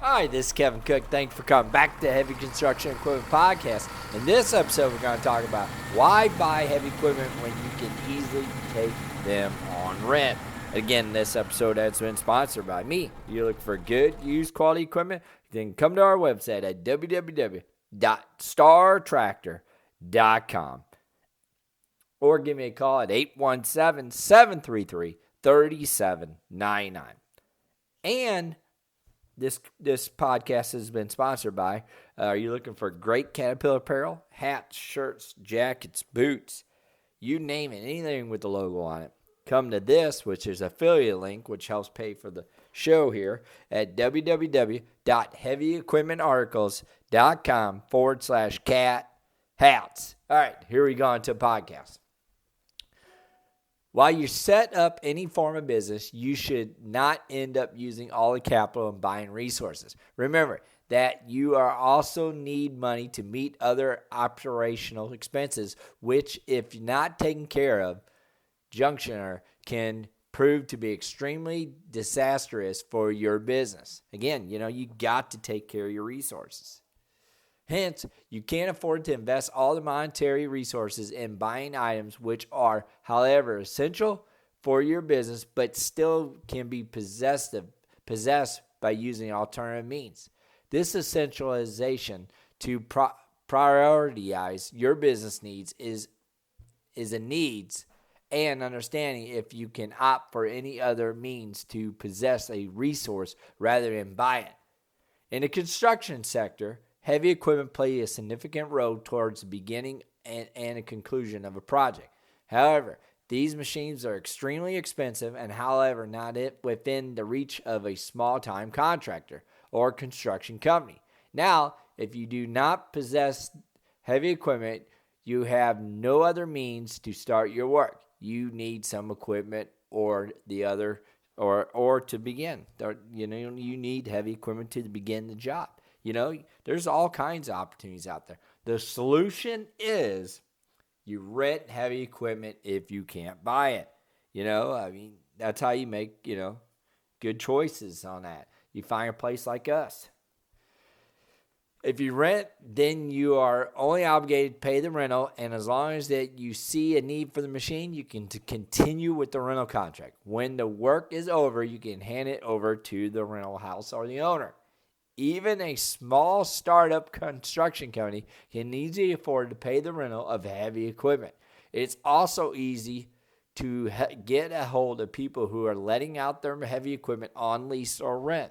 Hi, this is Kevin Cook. Thanks for coming back to Heavy Construction Equipment Podcast. In this episode, we're going to talk about why buy heavy equipment when you can easily take them on rent. Again, this episode has been sponsored by me. If you're looking for good, used quality equipment, then come to our website at www.startractor.com or give me a call at 817-733-3799. And This podcast has been sponsored by, are you looking for great Caterpillar apparel? Hats, shirts, jackets, boots, you name it, anything with the logo on it. Come to this, which is affiliate link, which helps pay for the show here at www.heavyequipmentarticles.com/cat hats. All right, here we go into the podcast. While you set up any form of business, you should not end up using all the capital and buying resources. Remember that you are also need money to meet other operational expenses, which, if not taken care of, juncture can prove to be extremely disastrous for your business. Again, you got to take care of your resources. Hence, you can't afford to invest all the monetary resources in buying items which are, however, essential for your business, but still can be possessed by using alternative means. This essentialization to prioritize your business needs is a needs and understanding if you can opt for any other means to possess a resource rather than buy it. In the construction sector, heavy equipment play a significant role towards the beginning and a conclusion of a project. However, these machines are extremely expensive and, however, not within the reach of a small-time contractor or construction company. Now, if you do not possess heavy equipment, you have no other means to start your work. You need some equipment or the other, or to begin. You need heavy equipment to begin the job. There's all kinds of opportunities out there. The solution is you rent heavy equipment if you can't buy it. That's how you make, good choices on that. You find a place like us. If you rent, then you are only obligated to pay the rental, and as long as that you see a need for the machine, you can continue with the rental contract. When the work is over, you can hand it over to the rental house or the owner. Even a small startup construction company can easily afford to pay the rental of heavy equipment. It's also easy to get a hold of people who are letting out their heavy equipment on lease or rent.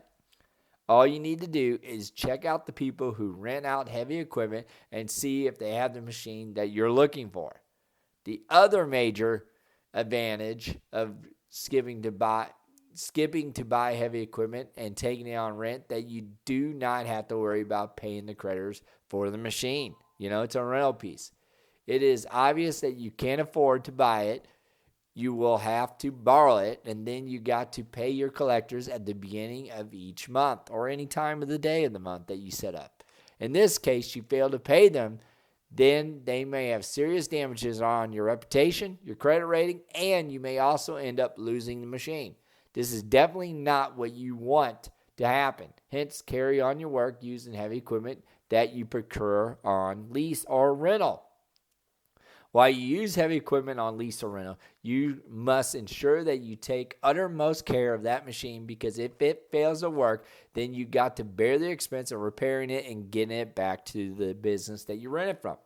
All you need to do is check out the people who rent out heavy equipment and see if they have the machine that you're looking for. The other major advantage of skipping to buy heavy equipment and taking it on rent that you do not have to worry about paying the creditors for the machine. It's a rental piece. It is obvious that you can't afford to buy it. You will have to borrow it, and then you got to pay your collectors at the beginning of each month or any time of the day of the month that you set up. In this case, you fail to pay them, then they may have serious damages on your reputation, your credit rating, and you may also end up losing the machine. This is definitely not what you want to happen. Hence, carry on your work using heavy equipment that you procure on lease or rental. While you use heavy equipment on lease or rental, you must ensure that you take uttermost care of that machine, because if it fails to work, then you got to bear the expense of repairing it and getting it back to the business that you rented from.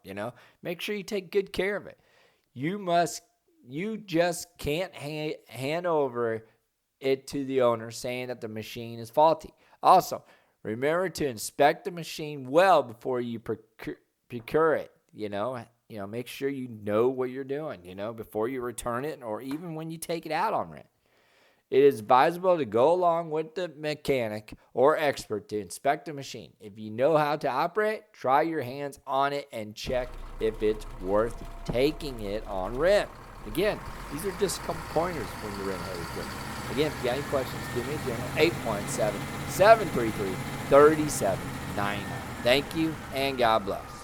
Make sure you take good care of it. You just can't hand over it to the owner saying that the machine is faulty. Also, remember to inspect the machine well before you procure it. Make sure you know what you're doing, before you return it or even when you take it out on rent. It is advisable to go along with the mechanic or expert to inspect the machine. If you know how to operate, try your hands on it and check if it's worth taking it on rent. Again, these are just a couple pointers when you rent heavy equipment. Again, if you got any questions, give me a general 817-733-3799. Thank you, and God bless.